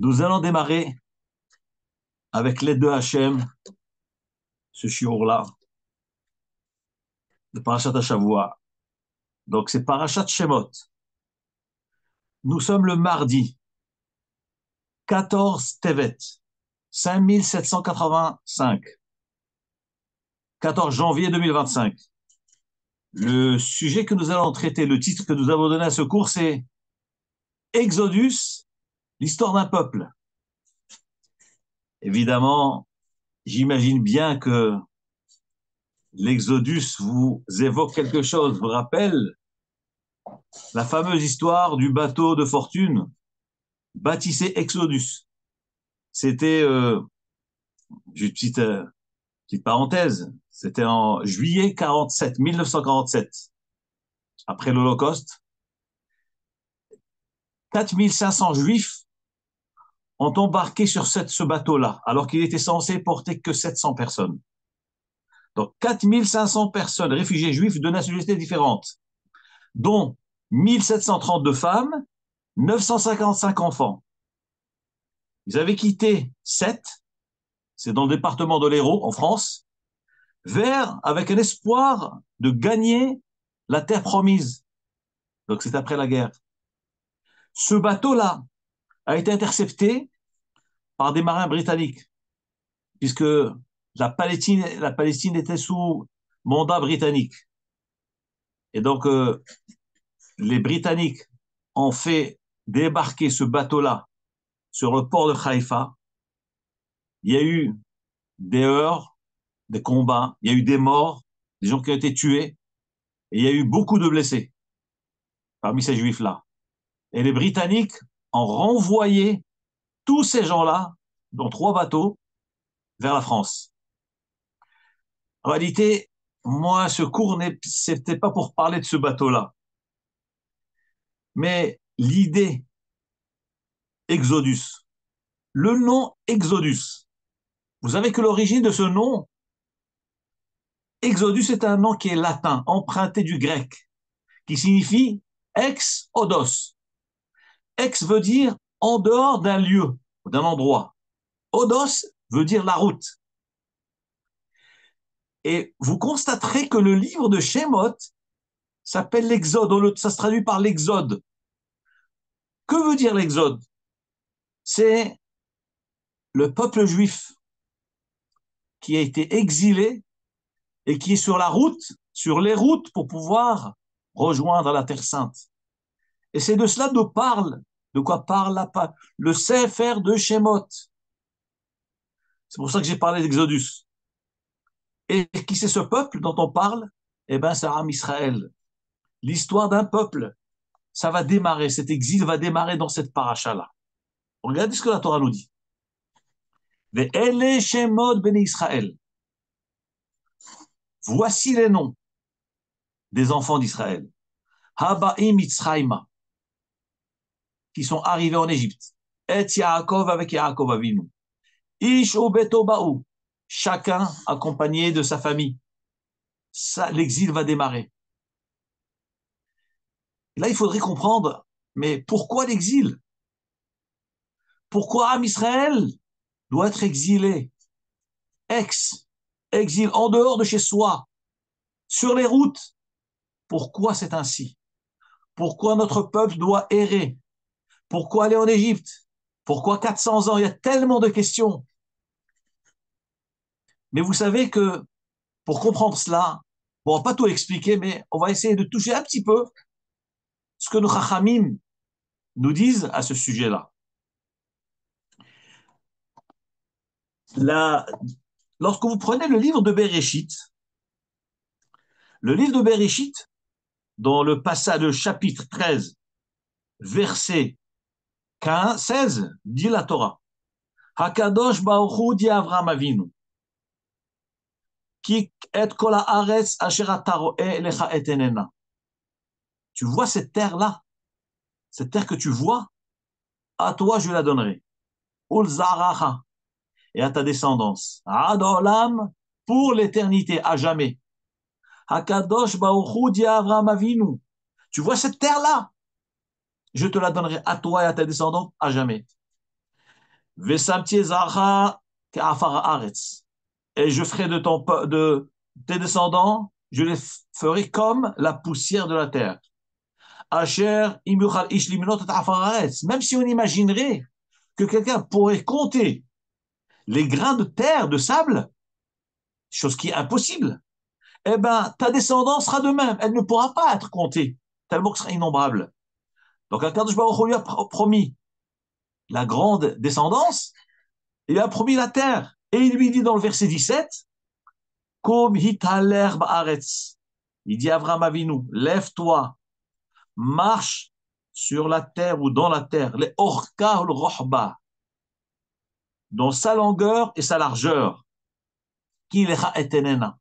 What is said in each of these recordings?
Nous allons démarrer avec l'aide de Hachem, ce shiur-là, de Parashat Hashavua. Donc, c'est Parashat Shemot. Nous sommes le mardi 14 Tevet, 5785, 14 janvier 2025. Le sujet que nous allons traiter, le titre que nous avons donné à ce cours, c'est Exodus, l'histoire d'un peuple. Évidemment, j'imagine bien que l'Exodus vous évoque quelque chose, vous rappelle la fameuse histoire du bateau de fortune baptisé Exodus. C'était, une petite parenthèse, c'était en juillet 47, 1947, après l'Holocauste. 4500 juifs ont embarqué sur ce bateau-là, alors qu'il était censé porter que 700 personnes. Donc 4500 personnes, réfugiés juifs de nationalités différentes, dont 1732 femmes, 955 enfants. Ils avaient quitté Sète, c'est dans le département de l'Hérault, en France, avec un espoir de gagner la terre promise. Donc c'est après la guerre. Ce bateau-là a été intercepté par des marins britanniques, puisque la Palestine était sous mandat britannique. Et donc, les Britanniques ont fait débarquer ce bateau-là sur le port de Haïfa. Il y a eu des heurts, des combats, il y a eu des morts, des gens qui ont été tués, et il y a eu beaucoup de blessés parmi ces juifs-là. Et les Britanniques ont renvoyé tous ces gens-là, dans 3 bateaux, vers la France. En réalité, moi, ce cours, c'était pas pour parler de ce bateau-là. Mais l'idée Exodus, le nom Exodus, vous savez que l'origine de ce nom, Exodus est un nom qui est latin, emprunté du grec, qui signifie ex-odos. Ex veut dire en dehors d'un lieu, d'un endroit. Odos veut dire la route. Et vous constaterez que le livre de Shemot s'appelle l'Exode, ça se traduit par l'Exode. Que veut dire l'Exode? C'est le peuple juif qui a été exilé et qui est sur la route, sur les routes pour pouvoir rejoindre la Terre Sainte. Et c'est de cela nous parle, de quoi parle le Sefer de Shemot. C'est pour ça que j'ai parlé d'Exodus. Et qui c'est ce peuple dont on parle? Eh bien, c'est Am Israël. L'histoire d'un peuple. Ça va démarrer, cet exil va démarrer dans cette paracha-là. Regardez ce que la Torah nous dit. Ve'ele Shemot Bnei Israël. Voici les noms des enfants d'Israël. Haba'im Mitzrayma, qui sont arrivés en Égypte. Et Yaakov avec Yaakov Avinu. Ish Beto Ba'u, chacun accompagné de sa famille. Ça, l'exil va démarrer. Et là, il faudrait comprendre, mais pourquoi l'exil? Pourquoi Am Israël doit être exilé? Exil en dehors de chez soi, sur les routes. Pourquoi c'est ainsi? Pourquoi notre peuple doit errer? Pourquoi aller en Égypte? Pourquoi 400 ans? Il y a tellement de questions. Mais vous savez que pour comprendre cela, bon, on va pas tout expliquer, mais on va essayer de toucher un petit peu ce que nos Chachamim nous disent à ce sujet-là. Lorsque vous prenez le livre de Bereshit, dans le passage, le chapitre 13, verset 16, dit la Torah, Hakadosh Baruch Hu dit Avram Avinu, Ki et kol haaretz asher ata ro'eh lecha et enena. Tu vois cette terre-là, cette terre que tu vois, à toi je la donnerai. Ul zaracha, et à ta descendance. Ad olam, pour l'éternité, à jamais. Hakadosh Baruch Hu dit Avram Avinu. Tu vois cette terre-là, je te la donnerai à toi et à ta descendance à jamais. Vesamti zarcha ka'afar haaretz. Et je ferai de tes descendants, je les ferai comme la poussière de la terre. Asher imuchal ish limnot et afar haaretz. Même si on imaginerait que quelqu'un pourrait compter les grains de terre, de sable, chose qui est impossible, eh ben, ta descendance sera de même. Elle ne pourra pas être comptée, tellement que ce sera innombrable. Donc, Akadosh Baruch Hu lui a promis la grande descendance, il a promis la terre. Et il lui dit dans le verset 17, Kom hitaler ba'aretz. Il dit à Avraham Avinu, lève-toi, marche sur la terre ou dans la terre, les orka ou le rohba, dans sa longueur et sa largeur, qui lecha etenena,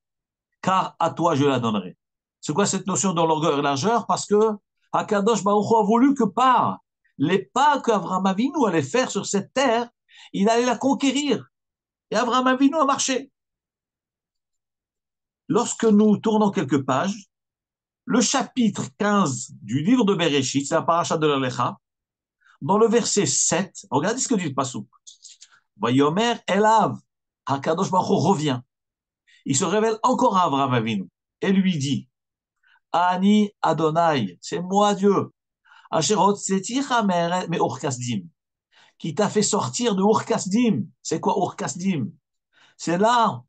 car à toi je la donnerai. C'est quoi cette notion de longueur et largeur? Parce que Akadosh Baruch Hu a voulu que par les pas qu'Avraham Avinu allait faire sur cette terre, il allait la conquérir. Et Avraham Avinu a marché. Lorsque nous tournons quelques pages, le chapitre 15 du livre de Bereshit, c'est la paracha de l'Alecha, dans le verset 7, regardez ce que dit le Passouk. Vayomer Elav, Hakadosh Baruch Hu revient. Il se révèle encore à Avraham Avinu et lui dit, Ani Adonai, c'est moi Dieu, Asher hotzeticha me Ur Kasdim, qui t'a fait sortir de Ur Kasdim. C'est quoi Ur Kasdim? C'est là,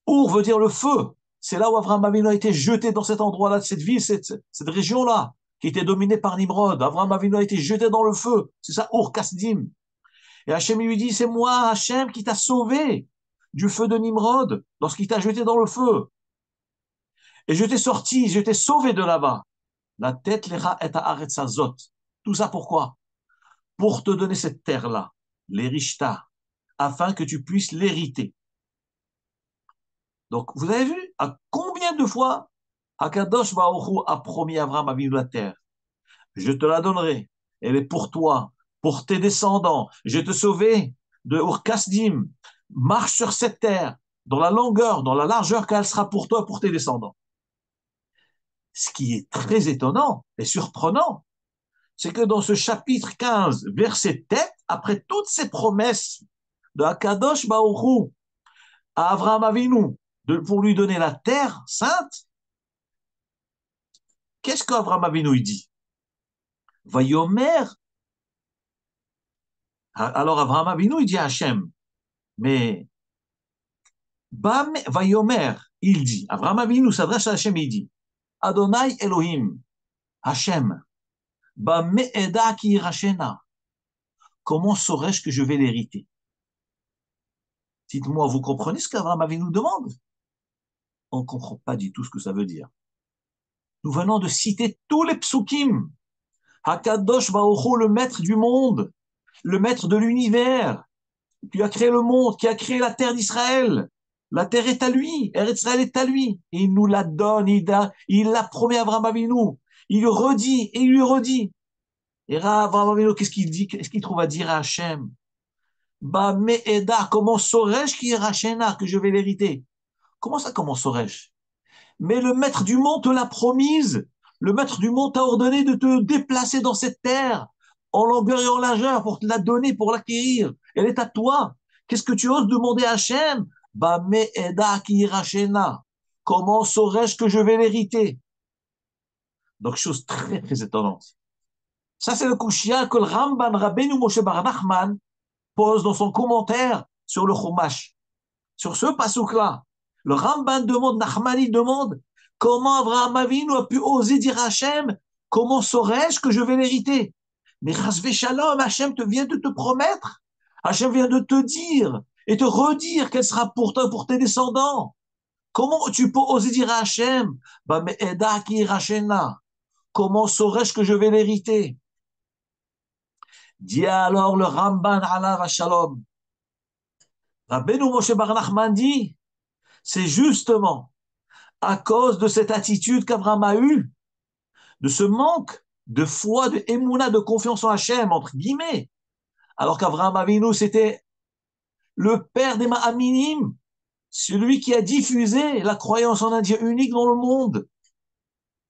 Ur veut dire le feu. C'est là où Avraham Avinu a été jeté dans cet endroit-là, cette ville, cette région-là, qui était dominée par Nimrod. Avraham Avinu a été jeté dans le feu. C'est ça, Ur Kasdim. Et Hachem lui dit, c'est moi, Hachem, qui t'a sauvé du feu de Nimrod lorsqu'il t'a jeté dans le feu. Et je t'ai sorti, je t'ai sauvé de là-bas. La tête lecha et haaretzazot. Tout ça pourquoi? Pour te donner cette terre-là, l'Erishta, afin que tu puisses l'hériter. Donc, vous avez vu à combien de fois Hakadosh Baruch Hu a promis à Abraham Avinu la terre. Je te la donnerai. Elle est pour toi, pour tes descendants. Je vais te sauver de Ur Kasdim. Marche sur cette terre, dans la longueur, dans la largeur qu'elle sera pour toi, pour tes descendants. Ce qui est très étonnant et surprenant, c'est que dans ce chapitre 15, verset 7, après toutes ces promesses de Hakadosh Baruch Hu à Avraham Avinu pour lui donner la terre sainte, qu'est-ce qu'Avraham Avinu dit? Vayomer. Alors Avraham Avinu il dit à Hachem, mais Vayomer, il dit, Avraham Avinu s'adresse à Hachem et il dit, Adonai Elohim, Hachem, Bame'eda ki irachena, comment saurais-je que je vais l'hériter? Dites-moi, vous comprenez ce qu'Avraham Avinu demande? On ne comprend pas du tout ce que ça veut dire. Nous venons de citer tous les psukim. Hakadosh Baruch Hu, le maître du monde, le maître de l'univers, qui a créé le monde, qui a créé la terre d'Israël. La terre est à lui, Eretz Israël est à lui. Et il nous la donne, il la promet à Avraham Avinu. Il lui redit et il lui redit. Et Avraham Avinu, qu'est-ce qu'il dit? Qu'est-ce qu'il trouve à dire à Hachem? Bah, Me'eda, comment saurais-je qui est Rachena, que je vais l'hériter? Comment saurais-je? Mais le maître du monde te l'a promise. Le maître du monde t'a ordonné de te déplacer dans cette terre, en longueur et en largeur, pour te la donner, pour l'acquérir. Elle est à toi. Qu'est-ce que tu oses demander à Hachem? Bah, Me'eda ki rachena. Comment saurais-je que je vais l'hériter? Donc, chose très, très étonnante. Ça, c'est le kushia que le Ramban Rabbeinu Moshe Bar Nachman pose dans son commentaire sur le Chumash. Sur ce passouk-là, le Ramban demande, Nachmani demande, comment Avraham Avinu a pu oser dire à Hachem, comment saurais-je que je vais l'hériter? Mais Rasvé Shalom, Hachem vient de te promettre, Hachem vient de te dire et te redire qu'elle sera pour toi, pour tes descendants. Comment tu peux oser dire à Hachem, bah, mais Eda ki rachena, comment saurais-je que je vais l'hériter? Dit alors le Ramban alav Shalom. Rabbeinu Moshe Bar Nachman dit, c'est justement à cause de cette attitude qu'Abraham a eue, de ce manque de foi, de émouna, de confiance en Hachem, entre guillemets, alors qu'Abraham Avinu, c'était le père des Ma'aminim, celui qui a diffusé la croyance en un Dieu unique dans le monde.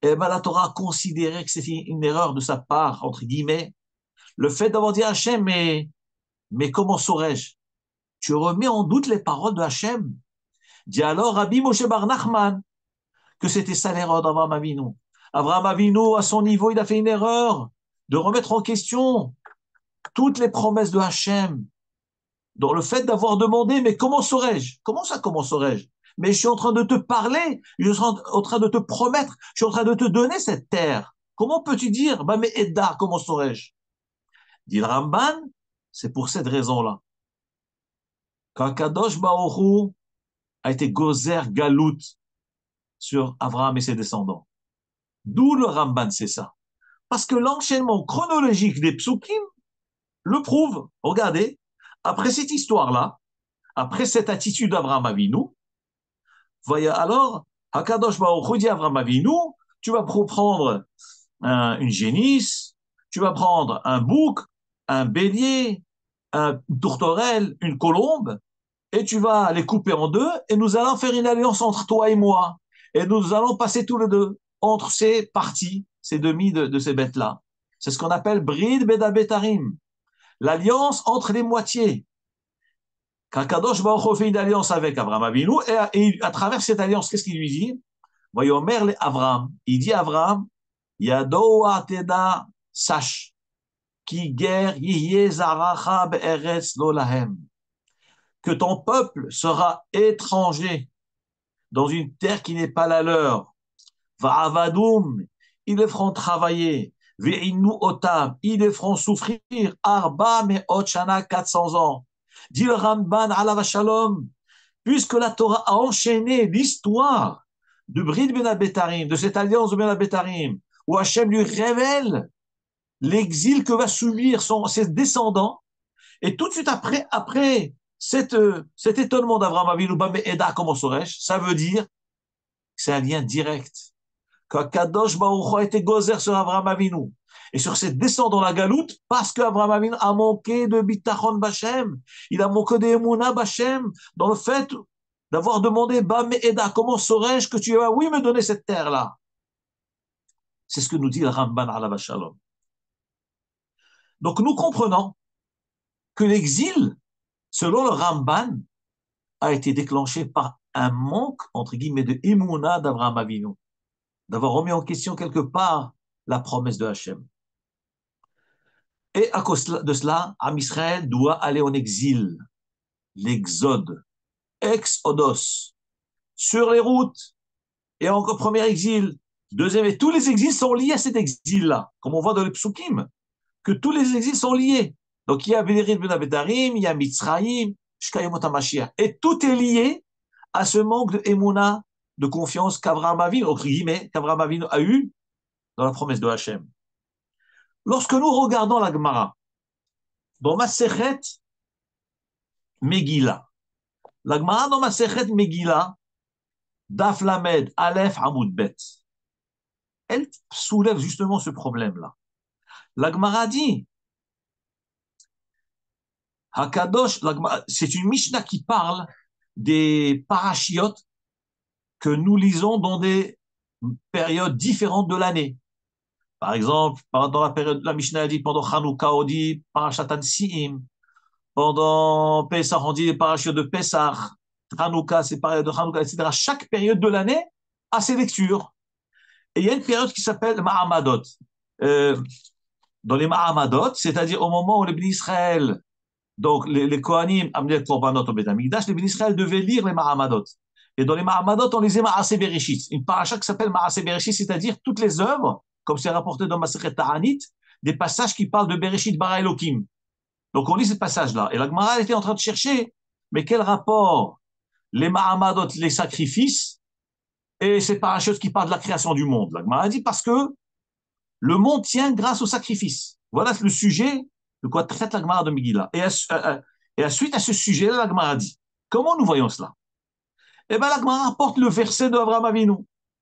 Et bien la Torah a considéré que c'était une erreur de sa part, entre guillemets, le fait d'avoir dit à Hachem, mais Mais comment saurais-je? Tu remets en doute les paroles de Hachem. Dit alors Rabbi Moshe Bar Nachman que c'était ça l'erreur d'Abraham Avinu. Abraham Avinu, à son niveau, il a fait une erreur de remettre en question toutes les promesses de Hachem, dans le fait d'avoir demandé, mais comment saurais-je? Comment ça, comment saurais-je? Mais je suis en train de te parler, je suis en train de te promettre, je suis en train de te donner cette terre. Comment peux-tu dire, bah mais Edda, comment saurais-je? Dit le Ramban, c'est pour cette raison-là. Qu'Akadosh Baruch Hu a été gozer galout sur Abraham et ses descendants. D'où le Ramban, c'est ça. Parce que l'enchaînement chronologique des psukim le prouve. Regardez, après cette histoire-là, après cette attitude d'Abraham Avinu, voyez alors, Hakadosh Baruch Hu dit à Abraham Avinu, tu vas prendre une génisse, tu vas prendre un bouc, un bélier, une tourterelle, une colombe, et tu vas les couper en deux, et nous allons faire une alliance entre toi et moi. Et nous allons passer tous les deux entre ces parties, ces demi de ces bêtes-là. C'est ce qu'on appelle Brid Beda Betarim, l'alliance entre les moitiés. Kadosh Baruch Hu fait une alliance avec Abraham Avinu, et à travers cette alliance, qu'est-ce qu'il lui dit? Voyons, mère Abraham, il dit à Abraham, Yado Ateda, sache, qui guerre yihye zaracha be'eretz lo lahem, que ton peuple sera étranger dans une terre qui n'est pas la leur. Va'avadoum, ils les feront travailler. Ve'inu otam, ils les feront souffrir. Arba me'ot shana, 400 ans. Dit le Ramban alav shalom, puisque la Torah a enchaîné l'histoire de Brid Ben Abetarim, de cette alliance de Ben Abetarim, où Hachem lui révèle l'exil que va subir ses descendants, et tout de suite après cet étonnement d'Abraham Avinu, mais Eda, comment saurais-je? Ça veut dire que c'est un lien direct. Kadosh Baruch Hu a été gozer sur Abraham Avinu et sur ses descendants la galoute, parce qu'Abraham Avinu a manqué de bitachon Bachem, il a manqué d'Emouna Bachem, dans le fait d'avoir demandé, mais Eda, comment saurais-je que tu vas, oui, me donner cette terre-là? C'est ce que nous dit le Ramban alav shalom. Donc nous comprenons que l'exil, selon le Ramban, a été déclenché par un manque, entre guillemets, de Emouna d'Abraham Avinu, d'avoir remis en question quelque part la promesse de Hachem. Et à cause de cela, Am Israël doit aller en exil, l'exode, exodos, sur les routes, et encore premier exil, deuxième, et tous les exils sont liés à cet exil-là, comme on voit dans les psukim, que tous les exils sont liés. Donc il y a Bénérit Ben Abetarim, il y a Mitzraïm, Shkayamot HaMashiach, et tout est lié à ce manque de Emouna, de confiance qu'Abraham Avinu, entre guillemets, qu'Abraham Avinu a eu dans la promesse de Hachem. Lorsque nous regardons la Gemara, dans Masechet Megillah, la Gemara dans Masechet Megillah, Daf Lamed, Aleph Hamoud Bet, elle soulève justement ce problème-là. La Gemara dit, Hakadosh, c'est une Mishnah qui parle des parachiotes que nous lisons dans des périodes différentes de l'année. Par exemple, pendant la période, la Mishnah dit pendant Hanouka, on dit Parashatan Si'im. Pendant Pesach, on dit les parachutes de Pesach. Hanouka, c'est période de Hanouka, etc. Chaque période de l'année a ses lectures. Et il y a une période qui s'appelle Ma'amadot. Dans les Ma'amadot, c'est-à-dire au moment où les Bnei Israël, donc les Kohanim amenaient le Korbanot au Beth Amikdash, les Bnei Israël devaient lire les Ma'amadot. Et dans les Ma'amadot, on lisait Ma'aseh Bereshit. Une paracha qui s'appelle Ma'aseh Bereshit, c'est-à-dire toutes les œuvres, comme c'est rapporté dans Masechet Ta'anit, des passages qui parlent de Bereshit bara Elokim. Donc on lit ces passages-là. Et la Gemara était en train de chercher, mais quel rapport les Ma'amadot, les sacrifices, et ces parachutes qui parlent de la création du monde? La Gemara dit parce que le monde tient grâce aux sacrifices. Voilà le sujet de quoi traite la Gemara de Megillah. Et à suite à ce sujet-là, la Gemara dit, comment nous voyons cela? Eh bien, la Gemara apporte le verset de Abraham Avinu.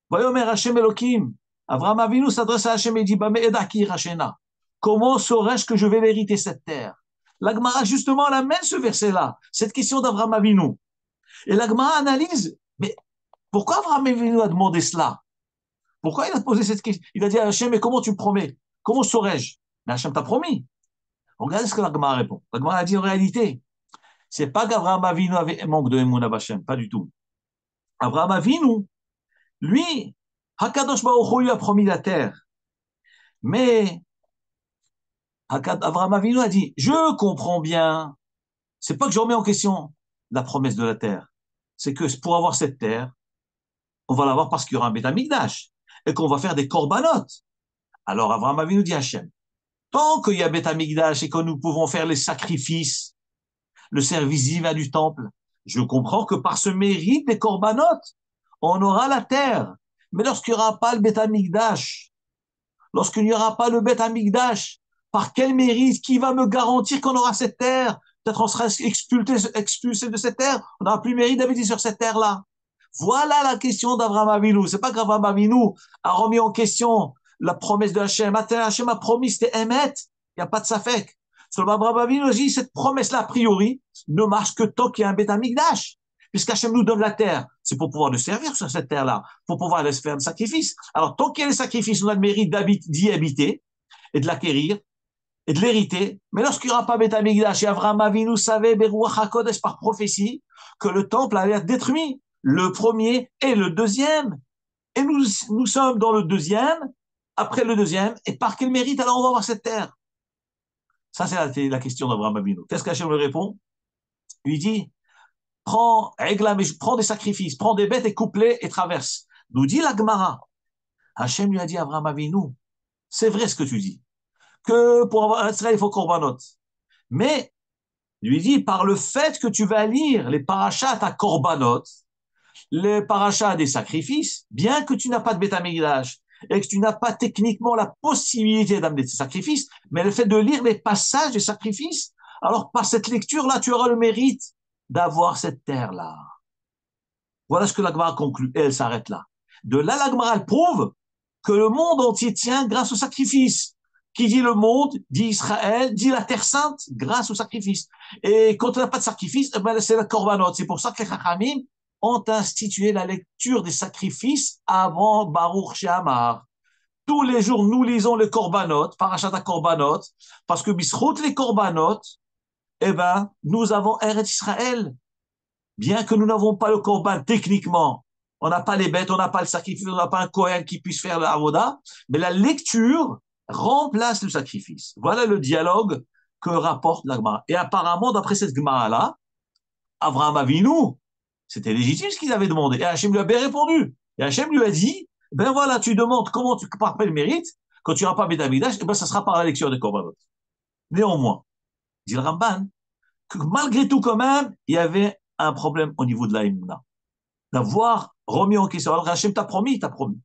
Voyons, Hashem Elohim. Abraham Avinu s'adresse à Hashem et dit, comment saurais-je que je vais hériter cette terre? La Gemara, justement, elle amène ce verset-là, cette question d'Abraham Avinu. Et la Gemara analyse, mais pourquoi Abraham Avinu a demandé cela? Pourquoi il a posé cette question? Il a dit à Hashem, mais comment tu me promets? Comment saurais-je? Mais Hashem t'a promis. Regardez ce que l'Agma répond. L'Agma a dit en réalité, c'est pas qu'Abraham Avinu avait un manque de Emouna Bachem, pas du tout. Abraham Avinu, lui, Hakadosh Baruch Hu lui a promis la terre. Mais Abraham Avinu a dit, je comprends bien, c'est pas que je remets en question la promesse de la terre, c'est que pour avoir cette terre, on va l'avoir parce qu'il y aura un Beth Amikdash et qu'on va faire des corbanotes. Alors Abraham Avinu dit à Hachem, tant qu'il y a Beth Amikdash et que nous pouvons faire les sacrifices, le service divin du temple, je comprends que par ce mérite des corbanotes, on aura la terre. Mais lorsqu'il n'y aura pas le Beth Amikdash, lorsqu'il n'y aura pas le Beth Amikdash, par quel mérite, qui va me garantir qu'on aura cette terre? Peut-être on sera expulsé de cette terre, on n'aura plus mérite d'habiter sur cette terre-là. Voilà la question d'Abraham Avinu. C'est pas qu'Abraham Avinu a remis en question la promesse de Hachem. Hachem a promis, c'était Emet, il n'y a pas de Safek. Seulement Abraham Avinu dit, cette promesse-là, a priori, ne marche que tant qu'il y a un Beth Amikdash. Puisqu'Hachem nous donne la terre, c'est pour pouvoir le servir sur cette terre-là, pour pouvoir aller se faire un sacrifice. Alors, tant qu'il y a les sacrifices, on a le mérite d'y habiter et de l'acquérir et de l'hériter. Mais lorsqu'il n'y aura pas Beth Amikdash, et Abraham Avinu savait, Beruach HaKodesh, par prophétie, que le temple allait être détruit, le premier et le deuxième. Et nous sommes dans le deuxième, après le deuxième, et par quel mérite alors on va avoir cette terre? Ça, c'est la question d'Abraham Avinu. Qu'est-ce qu'Hachem lui répond? Il lui dit, prends des sacrifices, prends des bêtes et coupe-les et traverse. Nous dit la Gemara. Hachem lui a dit à Abraham Avinu, c'est vrai ce que tu dis, que pour avoir un Israël, il faut korbanot. Mais, lui dit, par le fait que tu vas lire les parachats à korbanot, les parachats des sacrifices, bien que tu n'as pas de Beth Amikdash et que tu n'as pas techniquement la possibilité d'amener des sacrifices, mais le fait de lire les passages des sacrifices, alors par cette lecture-là, tu auras le mérite d'avoir cette terre-là. Voilà ce que l'Agmara conclut, et elle s'arrête là. De là, l'Agmara, elle prouve que le monde entier tient grâce au sacrifice. Qui dit le monde, dit Israël, dit la terre sainte, grâce au sacrifice. Et quand on n'a pas de sacrifice, c'est la korbanot. C'est pour ça que les Chachamim ont institué la lecture des sacrifices avant Baruch She'amar. Tous les jours, nous lisons les korbanot, parachat à korbanot, parce que bisrout les korbanot, nous avons Eretz Israël. Bien que nous n'avons pas le korban techniquement, on n'a pas les bêtes, on n'a pas le sacrifice, on n'a pas un Kohen qui puisse faire la avoda, mais la lecture remplace le sacrifice. Voilà le dialogue que rapporte la Gemara. Et apparemment, d'après cette Gemara-là, Abraham Avinu, c'était légitime ce qu'il avait demandé. Et Hachem lui a bien répondu. Et Hachem lui a dit, ben voilà, tu demandes comment tu parles le mérite, quand tu n'auras pas Beth Amikdash, ça sera par la lecture des korbanot. Néanmoins, dit le Ramban, que malgré tout quand même, il y avait un problème au niveau de la Emouna. D'avoir remis en question. Alors Hachem t'a promis, il t'a promis.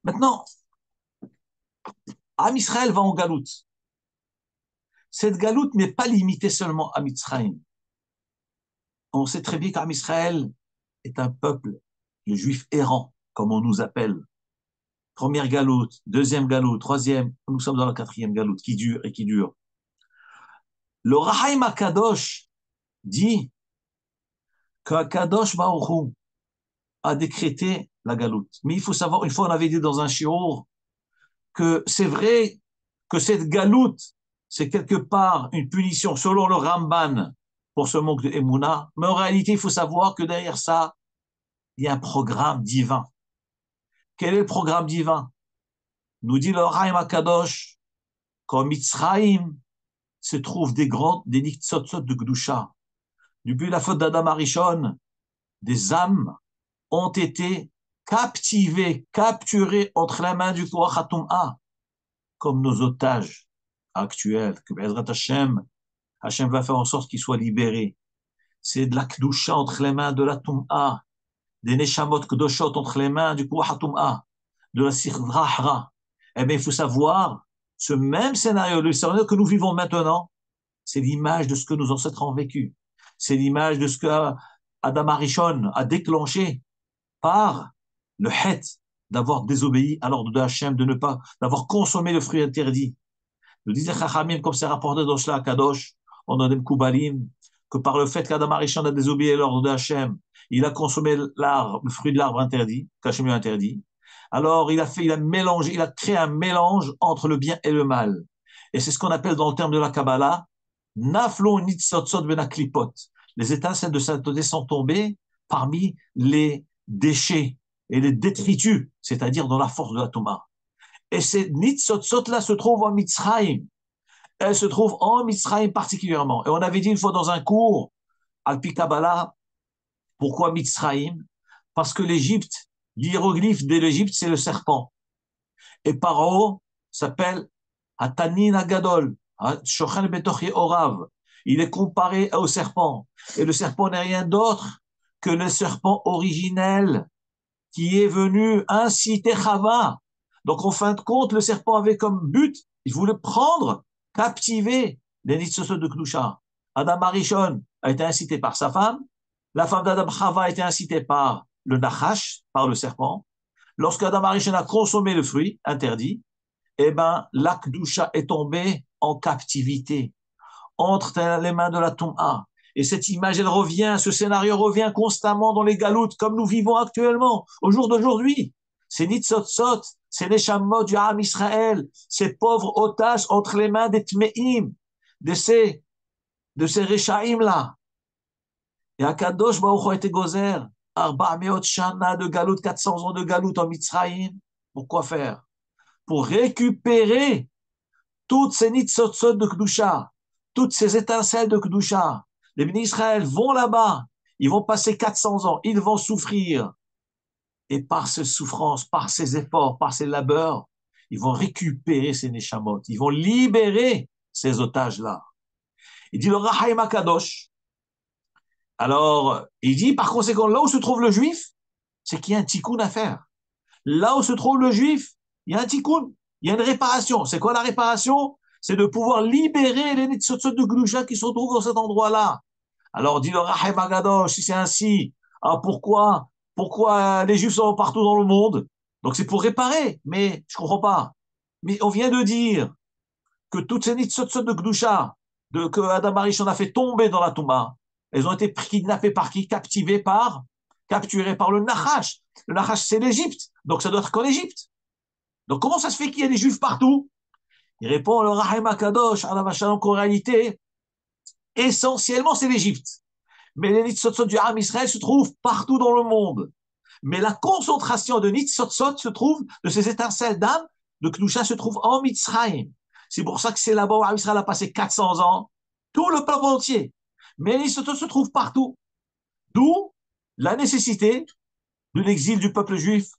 Maintenant, Am Israël va en galoute. Cette galoute n'est pas limitée seulement à Mitzrayim. On sait très bien qu'Am Israël est un peuple, le juif errant, comme on nous appelle. Première galoute, deuxième galoute, troisième, nous sommes dans la quatrième galoute, qui dure et qui dure. Le Rahaim HaKadosh dit que Kadosh Baruch Hu a décrété la galoute. Mais il faut savoir, une fois on avait dit dans un shiur que c'est vrai que cette galoute, c'est quelque part une punition selon le Ramban pour ce manque de Emouna, mais en réalité, il faut savoir que derrière ça, il y a un programme divin. Quel est le programme divin? Nous dit le Raim HaKadosh, qu'en Mitzrayim se trouvent des niktsotsot de Gdusha. Depuis la faute d'Adam Arishon, des âmes ont été captivées, capturées entre la main du Koach HaTum'a, comme nos otages actuels, que Bezrat Hashem va faire en sorte qu'ils soient libérés. C'est de la Kdusha entre les mains de la Tum'a, des Neshamot Kdoshot entre les mains du Koach HaTum'a, de la Sirdrahra. Eh bien, il faut savoir, ce même scénario, le scénario que nous vivons maintenant, c'est l'image de ce que nos ancêtres ont vécu. C'est l'image de ce que Adam Arishon a déclenché par le het d'avoir désobéi à l'ordre de Hachem, de ne pas, d'avoir consommé le fruit interdit. Nous disait Chachamim, comme c'est rapporté dans Shla Kadosh, on a des Koubalim, que par le fait qu'Adam Arishon a désobéi à l'ordre de Hachem, il a consommé l'arbre, le fruit de l'arbre interdit, qu'Hachem lui a interdit. Alors, il a mélangé, il a créé un mélange entre le bien et le mal. Et c'est ce qu'on appelle dans le terme de la Kabbalah, Naflo nitzotzot benaklipot. Les étincelles de sainteté sont tombées parmi les déchets et les détritus, c'est-à-dire dans la force de la Touma. Et ces nitzotzot-là se trouvent en Mitzrayim. Elles se trouvent en Mitzrayim particulièrement. Et on avait dit une fois dans un cours, Alpi Kabbalah, pourquoi Mitzrayim? Parce que l'Égypte, l'hiéroglyphe de l'Égypte, c'est le serpent. Et Paro s'appelle Hatanin Agadol, Shochan Betochi Orav. Il est comparé au serpent. Et le serpent n'est rien d'autre que le serpent originel qui est venu inciter Chava. Donc, en fin de compte, le serpent avait comme but, il voulait prendre, captiver les Nitzotzot de Kdusha. Adam Arishon a été incité par sa femme. La femme d'Adam Chava a été incitée par le Nachash, par le serpent. Lorsque Adam Arishon a consommé le fruit interdit, eh ben, la Kdusha est tombée en captivité entre les mains de la Touma. Et cette image, elle revient, ce scénario revient constamment dans les galoutes, comme nous vivons actuellement, au jour d'aujourd'hui. C'est Nitzotzot, c'est les Neshamot du Ham Israël, ces pauvres otages entre les mains des Tmeim, de ces Rechaim-là. Et Akadosh Baruch Hu a été gozer, Arba Meot Shana de galoute, 400 ans de galoute en Mitzrayim. Pourquoi faire? Pour récupérer toutes ces nitzotzot de Kedusha, toutes ces étincelles de Kedusha. Les bénis Israël vont là-bas, ils vont passer 400 ans, ils vont souffrir. Et par ces souffrances, par ces efforts, par ces labeurs, ils vont récupérer ces neshamot, ils vont libérer ces otages-là. Il dit le Rahaim Akadosh. Alors, il dit par conséquent, là où se trouve le juif, c'est qu'il y a un tikkun à faire. Là où se trouve le juif, il y a un tikkun, il y a une réparation. C'est quoi la réparation? C'est de pouvoir libérer les nitzotzot de Gdusha qui se trouvent dans cet endroit-là. Alors, dit le Rahem Agadosh, si c'est ainsi, pourquoi les juifs sont partout dans le monde? Donc c'est pour réparer, mais je comprends pas. Mais on vient de dire que toutes ces nitzotzot de Gdusha, que Adam Arishon a fait tomber dans la Touma, elles ont été kidnappées par qui? Capturées par le Nachash. Le Nachash, c'est l'Égypte, donc ça doit être qu'en Égypte. Donc comment ça se fait qu'il y a des juifs partout? Il répond le Rahem Akadosh, qu'en réalité, essentiellement, c'est l'Égypte. Mais les Nitzotzot du Ham Israël se trouvent partout dans le monde. Mais la concentration de Nitzotzot se trouve, de ces étincelles d'âme, de Kdusha se trouve en Mitzrayim. C'est pour ça que c'est là-bas où Ham Israël a passé 400 ans, tout le peuple entier. Mais les Nitzotzot se trouvent partout. D'où la nécessité de l'exil du peuple juif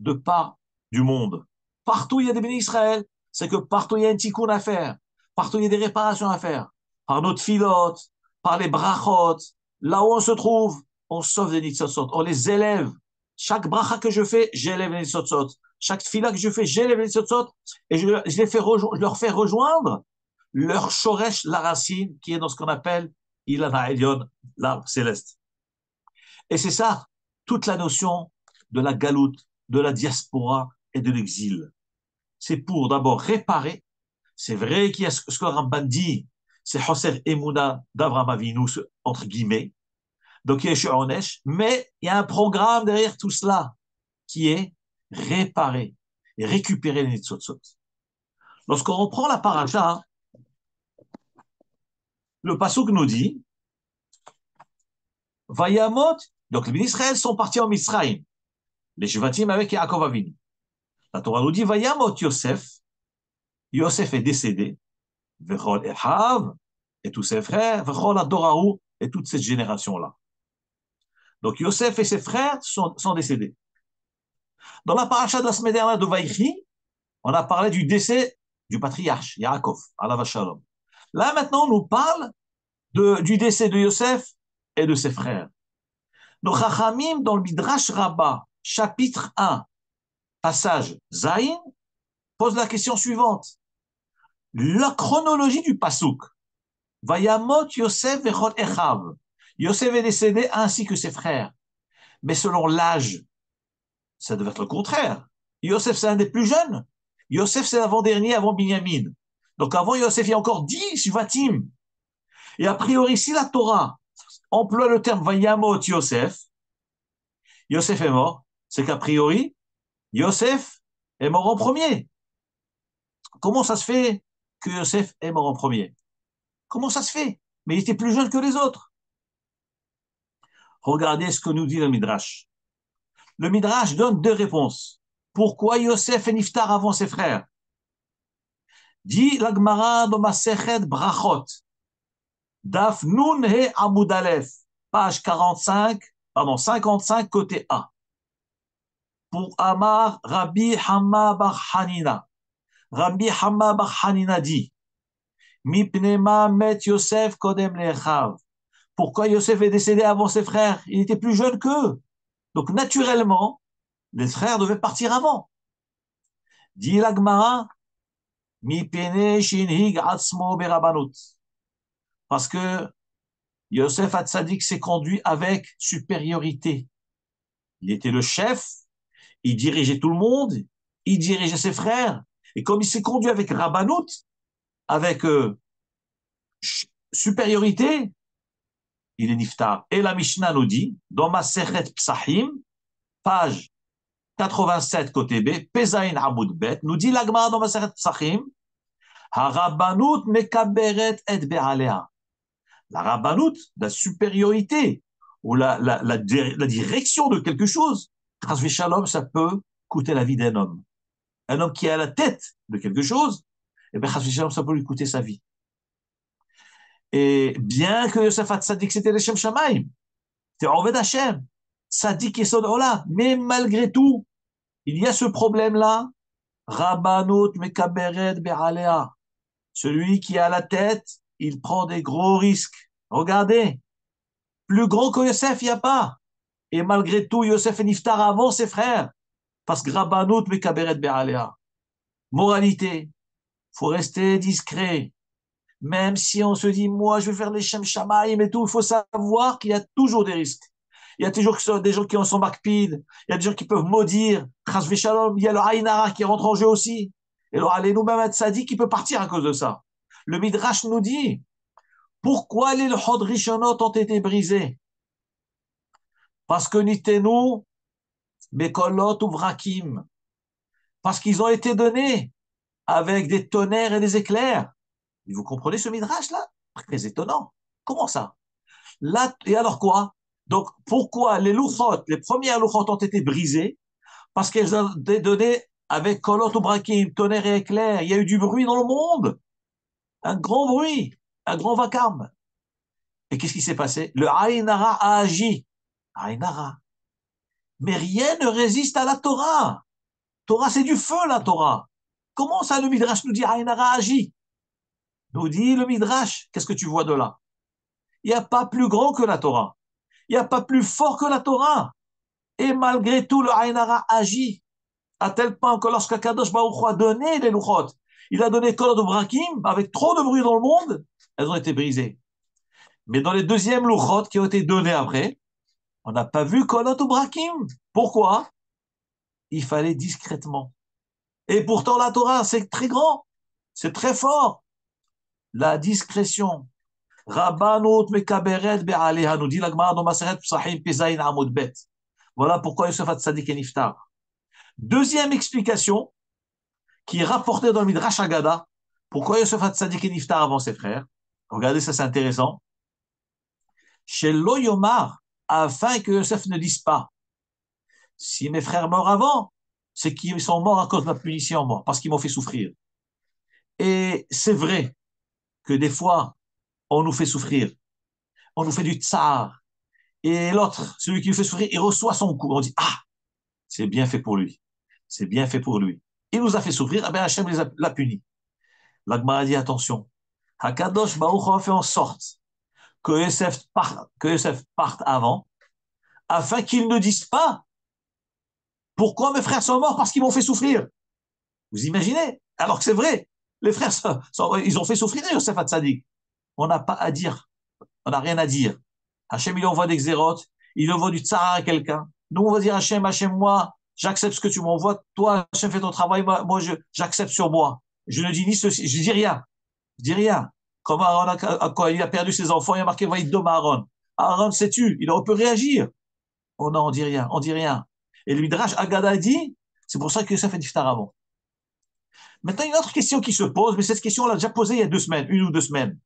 de part du monde. Partout il y a des bénis Israël, c'est que partout il y a un tikkun à faire, partout il y a des réparations à faire, par notre filote, par les brachot, là où on se trouve, on sauve des nitzotzot, on les élève. Chaque bracha que je fais, j'élève les nitzotzot. Chaque fila que je fais, j'élève les nitzotzot et je leur fais rejoindre leur shoresh, la racine, qui est dans ce qu'on appelle Ilana Elion, l'arbre céleste. Et c'est ça, toute la notion de la galoute, de la diaspora et de l'exil. C'est pour d'abord réparer. C'est vrai qu'il y a ce que le Ramban dit, c'est Hoser Emouna d'Avraham Avinu, entre guillemets. Donc il y a Onesh, mais il y a un programme derrière tout cela qui est réparer et récupérer les Nitzotzot. Lorsqu'on reprend la paracha, le pasuk nous dit Vayamot, donc les Israël sont partis en Misraïm, les Shvatim avec Yaakov Avinu. La Torah nous dit Vayamot Yosef, Yosef est décédé, Vechol Echav, et tous ses frères, Vechol Adoraou, et toute cette génération-là. Donc Yosef et ses frères sont décédés. Dans la paracha de la semaine dernière de Vaïchi, on a parlé du décès du patriarche, Yaakov, alav shalom. Là maintenant, on nous parle du décès de Yosef et de ses frères. Nos Chachamim, dans le Midrash Rabbah, chapitre 1, passage Zayin, pose la question suivante. La chronologie du pasuk. Vayamot Yosef vechol Echav. Yosef est décédé ainsi que ses frères. Mais selon l'âge, ça devait être le contraire. Yosef, c'est un des plus jeunes. Yosef, c'est l'avant-dernier avant Binyamin. Donc avant Yosef, il y a encore 10 Shvatim. Et a priori, si la Torah emploie le terme Vayamot Yosef, Yosef est mort, c'est qu'a priori, Yosef est mort en premier. Comment ça se fait que Yosef est mort en premier. Comment ça se fait? Mais il était plus jeune que les autres. Regardez ce que nous dit le Midrash. Le Midrash donne deux réponses. Pourquoi Yosef est niftar avant ses frères? Dit la Gemara dans Masechet Brachot, Daf Nun He Amud Aleph, page 55, côté A. Pour Amar Rabbi Hamma Bar Hanina. Rabbi Hamma Bar Hanina dit, Mipnema met Yosef Kodem Lechav. Pourquoi Yosef est décédé avant ses frères? Il était plus jeune qu'eux. Donc naturellement, les frères devaient partir avant. Dit la Gemara, Mipene Shinhig Atzmo Berabanut. Parce que Yosef Hatzadik s'est conduit avec supériorité. Il était le chef, il dirigeait tout le monde, il dirigeait ses frères. Et comme il s'est conduit avec Rabbanut, avec supériorité, il est niftar. Et la Mishnah nous dit, dans Masechet Psachim, page 87 côté B, Pezaïn Amoud Bet, nous dit l'Agmara dans Masechet Psachim, Harabbanut mekaberet et be'alea. La Rabbanut, la supériorité, ou la direction de quelque chose, Chas Shalom, ça peut coûter la vie d'un homme. Un homme qui est à la tête de quelque chose, eh bien, Chas Shalom, ça peut lui coûter sa vie. Et bien que Yosef Hatzadik, c'était le Shem Shamaim, c'était Oved Hashem, Tzadik Yesod Olam, mais malgré tout, il y a ce problème-là, Rabbanut mekaberet be'alea. Celui qui est à la tête, il prend des gros risques. Regardez, plus grand que Yosef, il n'y a pas. Et malgré tout, Yosef est niftar avant ses frères. Parce que Rabbanut mekaberet be'alea. Moralité, faut rester discret. Même si on se dit, moi, je vais faire les Shem Shamaim et tout, il faut savoir qu'il y a toujours des risques. Il y a toujours des gens qui en sont makpid. Il y a des gens qui peuvent maudire. Chas v'shalom. Il y a le Haïnara qui rentre en jeu aussi. Et le Aleinu Mamad Sadi qui peut partir à cause de ça. Le Midrash nous dit, pourquoi les Lchod Rishonot ont été brisés? Parce que Nitenu, Bekolot ou Vrakim. Parce qu'ils ont été donnés avec des tonnerres et des éclairs. Et vous comprenez ce Midrash-là? Très étonnant. Comment ça? Là, et alors quoi? Donc, pourquoi les Luchot, les premières Luchot ont été brisées? Parce qu'elles ont été données avec Kolot ou Brakim, tonnerre et éclair. Il y a eu du bruit dans le monde. Un grand bruit, un grand vacarme. Et qu'est-ce qui s'est passé? Le Haïnara a agi. Haïnara. Mais rien ne résiste à la Torah. Torah, c'est du feu, la Torah. Comment ça, le Midrash nous dit Haïnara agit? Nous dit le Midrash, qu'est-ce que tu vois de là? Il n'y a pas plus grand que la Torah. Il n'y a pas plus fort que la Torah. Et malgré tout, le Haïnara agit. À tel point que lorsque Kadosh Baruch Hu a donné les Luchot, il a donné Kolot de Brakim, avec trop de bruit dans le monde, elles ont été brisées. Mais dans les deuxièmes Luchot qui ont été donnés après, on n'a pas vu Kolot ou Brakim. Pourquoi? Il fallait discrètement. Et pourtant, la Torah, c'est très grand, c'est très fort. La discrétion. Rabbanut mekaberet be'aleha, nous dit la Gemara dans Masechet Psachim Pezaïn Amud Bet. Voilà pourquoi Yosef Hatzadik est niftar. Deuxième explication, qui est rapportée dans le Midrash Haggadah, pourquoi Yosef Hatzadik est niftar avant ses frères. Regardez, ça c'est intéressant. Chez Lo Yomar, afin que Yosef ne dise pas, si mes frères meurent avant, c'est qu'ils sont morts à cause de ma punition, moi, parce qu'ils m'ont fait souffrir. Et c'est vrai que des fois, on nous fait souffrir. On nous fait du tsar. Et l'autre, celui qui nous fait souffrir, il reçoit son coup. On dit, ah, c'est bien fait pour lui. C'est bien fait pour lui. Il nous a fait souffrir, eh bien Hachem l'a puni. La Gemara dit, attention, Hakadosh Baruch Hu a fait en sorte que Yosef parte avant, afin qu'ils ne disent pas pourquoi mes frères sont morts parce qu'ils m'ont fait souffrir. Vous imaginez? Alors que c'est vrai, les frères, ils ont fait souffrir Yosef Hatzadik. On n'a pas à dire, on n'a rien à dire. Hachem, il envoie des xérotes, il envoie du tsar à quelqu'un. Nous, on va dire Hachem, moi, j'accepte ce que tu m'envoies. Toi, Hachem, fais ton travail. Moi, j'accepte sur moi. Je ne dis ni ceci, je dis rien. Je dis rien. Comme Aaron, quand il a perdu ses enfants, il a marqué Vaïdom Aaron. Aaron s'est tu, il aurait pu réagir. Oh non, on dit rien, on dit rien. Et le Midrash Haggadah dit, c'est pour ça que ça fait niftar avant. Maintenant, une autre question qui se pose, mais cette question, on l'a déjà posée il y a 2 semaines, 1 ou 2 semaines.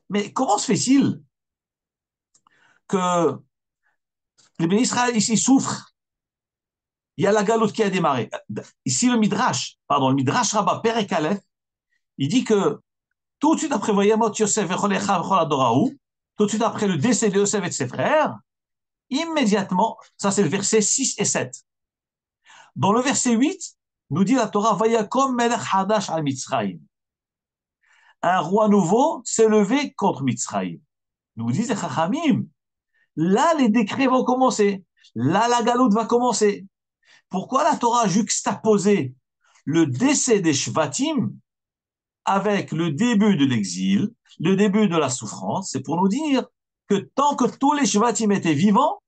Mais comment se fait-il que les bénis Israël ici souffrent? Il y a la galoute qui a démarré. Ici, le Midrash Rabbah, Perek Aleph, il dit que tout de suite après Vayamot Yosef Vecholecha Vechol Adoraou, tout de suite après le décès de Yosef et de ses frères, immédiatement, ça c'est le verset 6 et 7. Dans le verset 8, nous dit la Torah, Vayakom Melech Hadash al Mitzrayim. Un roi nouveau s'est levé contre Mitzrayim. Nous disent les Chachamim, là les décrets vont commencer. Là la galoute va commencer. Pourquoi la Torah a juxtaposé le décès des Shvatim avec le début de l'exil, le début de la souffrance? C'est pour nous dire que tant que tous les Shvatim étaient vivants,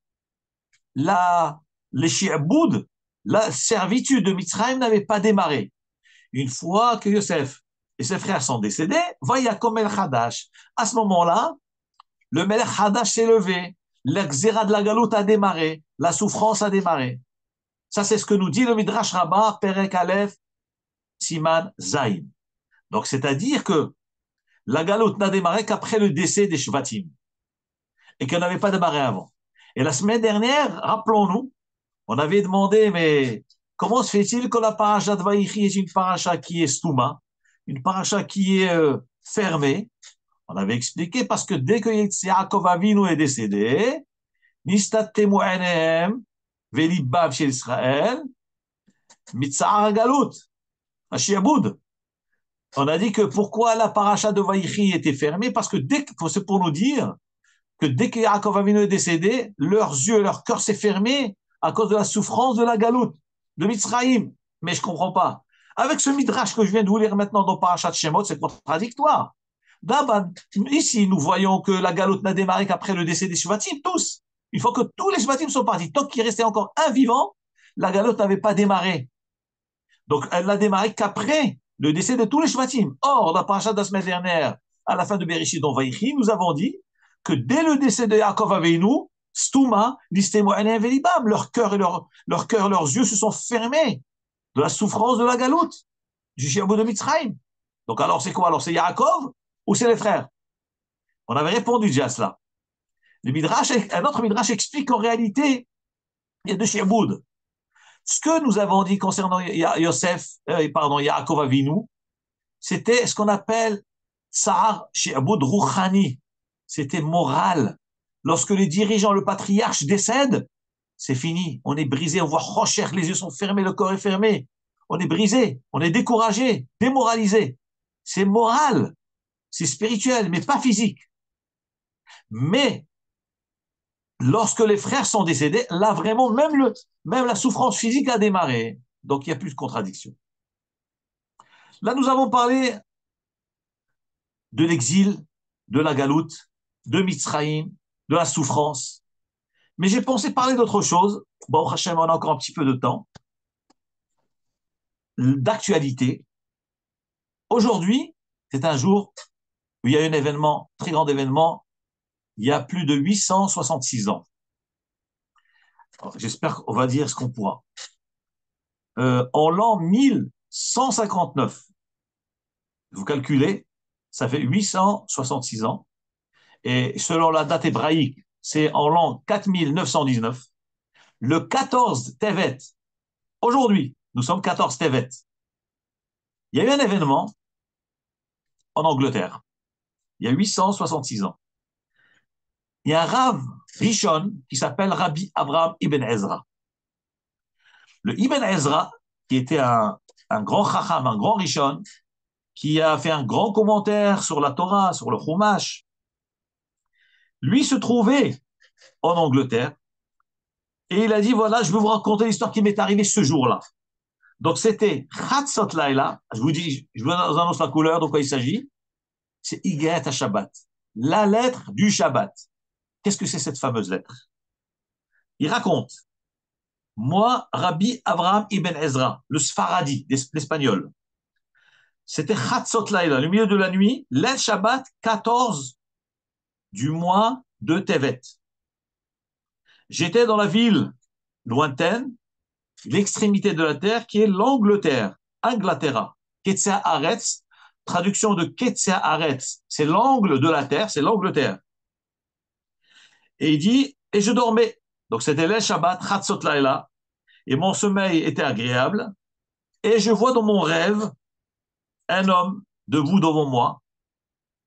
les Shi'aboud, la servitude de Mitzrayim n'avait pas démarré. Une fois que Yosef et ses frères sont décédés, Vayakom el Hadash. À ce moment-là, le Melech Hadash s'est levé, l'exéra de la galoute a démarré, la souffrance a démarré. Ça, c'est ce que nous dit le Midrash Rabbah, Perek Aleph, Siman Zayin. Donc, c'est-à-dire que la galoute n'a démarré qu'après le décès des Shvatim et qu'elle n'avait pas démarré avant. Et la semaine dernière, rappelons-nous, on avait demandé, mais comment se fait-il que la paracha de Vaïchi est une paracha qui est stouma, une paracha qui est fermée? On avait expliqué parce que dès que Yaakov Avinu est décédé, Nistat Temu'anehem, Velibab chez Israël, Mitzahar Galut, Ashiaboud. On a dit que pourquoi la paracha de Vaïchi était fermée? Parce que c'est pour nous dire que dès que Yaakov Avinu est décédé, leurs yeux, leur cœur s'est fermé à cause de la souffrance de la galoute, de Mitzrayim. Mais je ne comprends pas. Avec ce midrash que je viens de vous lire maintenant dans Parashat Shemot, c'est contradictoire. D'abord, ici, nous voyons que la galoute n'a démarré qu'après le décès des Shvatim, tous. Il faut que tous les Shvatim soient partis. Tant qu'il restait encore un vivant, la galoute n'avait pas démarré. Donc, elle n'a démarré qu'après le décès de tous les Shvatim. Or, dans la Parashat de la semaine dernière, à la fin de Bereshit, dans Vaïchi, nous avons dit que dès le décès de Yaakov Avinu, Stouma, Listemoanem Velibam, leur cœur, leurs yeux se sont fermés de la souffrance de la galoute, du Shiabou de Mitzrayim. Donc alors c'est quoi? Alors c'est Yaakov ou c'est les frères? On avait répondu déjà à cela. Un autre Midrash explique qu'en réalité, il y a deux Shiaboud. Ce que nous avons dit concernant Yaakov Avinu, c'était ce qu'on appelle Tsar Shiaboud Rouchani. C'était moral. Lorsque les dirigeants, le patriarche décède, c'est fini. On est brisé, on voit Rocher, les yeux sont fermés, le corps est fermé. On est brisé, on est découragé, démoralisé. C'est moral, c'est spirituel, mais pas physique. Mais lorsque les frères sont décédés, là vraiment, même la souffrance physique a démarré. Donc il n'y a plus de contradiction. Là, nous avons parlé de l'exil, de la galoute, de Mitzrayim, de la souffrance. Mais j'ai pensé parler d'autre chose. Bon, Hachem, on a encore un petit peu de temps. D'actualité. Aujourd'hui, c'est un jour où il y a un événement, très grand événement, il y a plus de 866 ans. J'espère qu'on va dire ce qu'on pourra. En l'an 1159, vous calculez, ça fait 866 ans. Et selon la date hébraïque, c'est en l'an 4919. Le 14 Tevet, aujourd'hui, nous sommes 14 Tevet. Il y a eu un événement en Angleterre, il y a 866 ans. Il y a un Rav Rishon qui s'appelle Rabbi Abraham Ibn Ezra. Le Ibn Ezra, qui était un grand Chacham, un grand Rishon, qui a fait un grand commentaire sur la Torah, sur le Chumash, lui se trouvait en Angleterre et il a dit, voilà, je vais vous raconter l'histoire qui m'est arrivée ce jour-là. Donc c'était Chatzot Laila, je vous annonce la couleur de quoi il s'agit, c'est Igeret HaShabbat, la lettre du Shabbat. Qu'est-ce que c'est cette fameuse lettre? Il raconte, moi, Rabbi Abraham Ibn Ezra, le Sfaradi, l'espagnol, c'était Chatzot Laila, le milieu de la nuit, l'El Shabbat 14 du mois de Tevet. J'étais dans la ville lointaine, l'extrémité de la terre qui est l'Angleterre, Anglatera. Ketzea Aretz, traduction de Ketzea Aretz, c'est l'angle de la terre, c'est l'Angleterre. Et il dit, et je dormais. Donc c'était le Shabbat, Chatzot Laila, et mon sommeil était agréable. Et je vois dans mon rêve un homme debout devant moi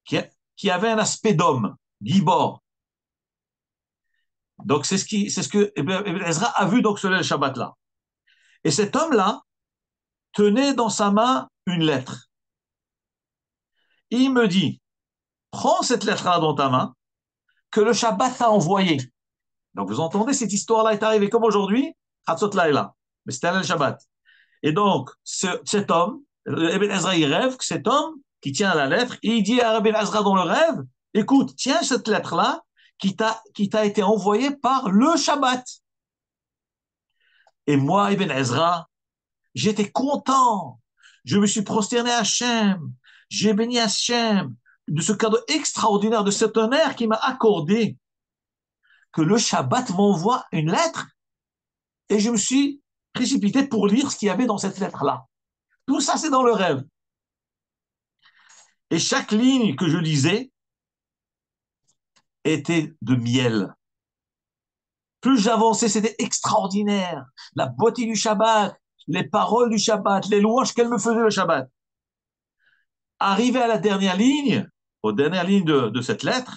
qui avait un aspect d'homme, Gibor. Donc c'est ce que Ibn Ezra a vu donc ce Shabbat-là. Et cet homme-là tenait dans sa main une lettre. Il me dit, prends cette lettre-là dans ta main, que le Shabbat t'a envoyée. Donc vous entendez, cette histoire-là est arrivée comme aujourd'hui, Chatzot Laila, mais c'était le Shabbat. Et donc, cet homme, Ibn Ezra, il rêve que cet homme qui tient la lettre, il dit à Ibn Ezra dans le rêve, écoute, tiens cette lettre-là qui t'a été envoyée par le Shabbat. Et moi, Ibn Ezra, j'étais content. Je me suis prosterné à Hachem. J'ai béni Hachem de ce cadeau extraordinaire, de cet honneur qui m'a accordé, que le Shabbat m'envoie une lettre. Et je me suis précipité pour lire ce qu'il y avait dans cette lettre-là. Tout ça, c'est dans le rêve. Et chaque ligne que je lisais était de miel. Plus j'avançais, c'était extraordinaire. La beauté du Shabbat, les paroles du Shabbat, les louanges qu'elle me faisait le Shabbat. Arrivé à la dernière ligne, aux dernières lignes de cette lettre,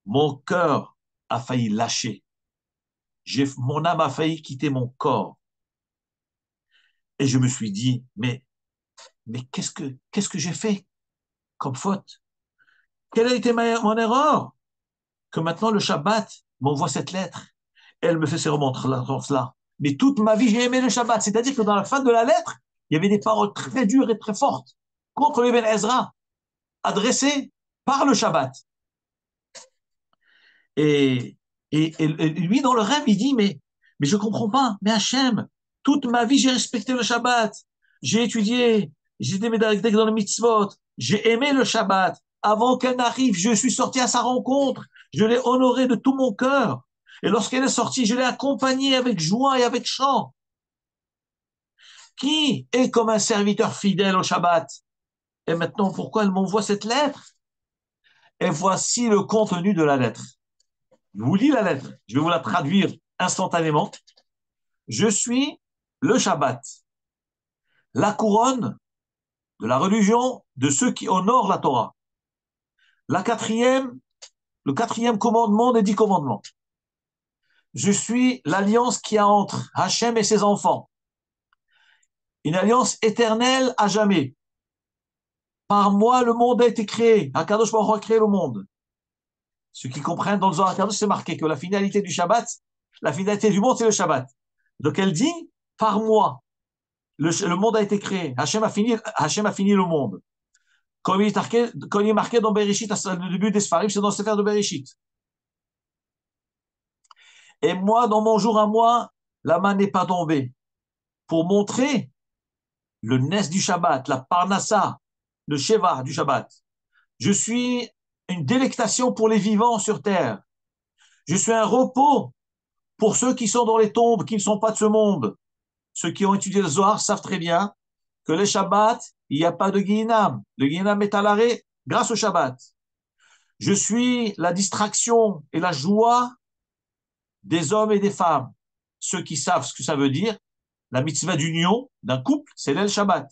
mon cœur a failli lâcher. Mon âme a failli quitter mon corps. Et je me suis dit, mais qu'est-ce que j'ai fait comme faute? Quelle a été mon erreur? Que maintenant le Shabbat m'envoie cette lettre. Elle me fait ces remontrances-là. Mais toute ma vie, j'ai aimé le Shabbat. C'est-à-dire que dans la fin de la lettre, il y avait des paroles très dures et très fortes contre Ibn Ezra, adressées par le Shabbat. Et lui, dans le rêve, il dit, mais je comprends pas. Mais Hachem, toute ma vie, j'ai respecté le Shabbat. J'ai étudié, j'ai été médaillé dans le mitzvot. J'ai aimé le Shabbat. Avant qu'elle n'arrive, je suis sorti à sa rencontre. Je l'ai honoré de tout mon cœur. Et lorsqu'elle est sortie, je l'ai accompagnée avec joie et avec chant. Qui est comme un serviteur fidèle au Shabbat? Et maintenant, pourquoi elle m'envoie cette lettre? Et voici le contenu de la lettre. Je vous lis la lettre. Je vais vous la traduire instantanément. Je suis le Shabbat, la couronne de la religion de ceux qui honorent la Torah. Le quatrième commandement des 10 commandements. Je suis l'alliance qu'il y a entre Hachem et ses enfants. Une alliance éternelle à jamais. Par moi, le monde a été créé. Akadosh Baruch Hu a créé le monde. Ceux qui comprennent dans le Zohar Akadosh, c'est marqué que la finalité du Shabbat, la finalité du monde, c'est le Shabbat. Donc elle dit, par moi, le monde a été créé. Hachem a fini le monde. Comme il est marqué dans Bereshit, le début des Sfarim, c'est dans le Sefer de Bereshit. Et moi, dans mon jour à moi, la main n'est pas tombée. Pour montrer le Nes du Shabbat, la Parnassa, le Sheva du Shabbat. Je suis une délectation pour les vivants sur terre. Je suis un repos pour ceux qui sont dans les tombes, qui ne sont pas de ce monde. Ceux qui ont étudié le Zohar savent très bien que les Shabbats, il n'y a pas de Guinam. Le Guinam est à l'arrêt grâce au Shabbat. Je suis la distraction et la joie des hommes et des femmes. Ceux qui savent ce que ça veut dire, la mitzvah d'union d'un couple, c'est l'El Shabbat.